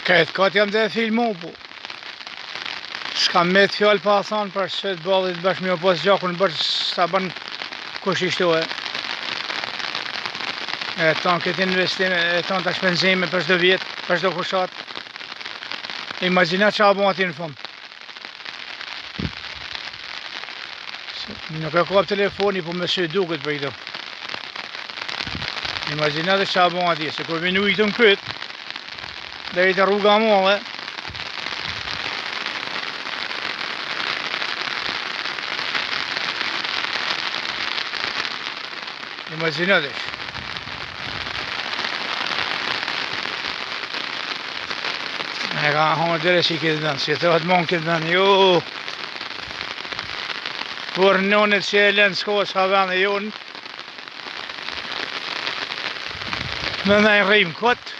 Këtë jam dhe filmu, po. Shka me të fjallë pa thonë për që të balit bashkë me o posë gjakun bërë sa bën kush ishtohe. E tonë këtë investime, e tonë të shpenzime për shdo vjetë, për shdo kushat. Imagina që a bo ati në fund. Nuk e kap telefoni, po me së duket për i do. Imagina dhe që a bo ati, se kur vinu i të në këtë, dhe i të rruga molle, imaginatësh. E ka honë dire si këtë dënë, si të hëtë mon këtë dënë, jo. Por nënët që e lënë s'ko s'ka vënë jonë, me në rrimë këtë.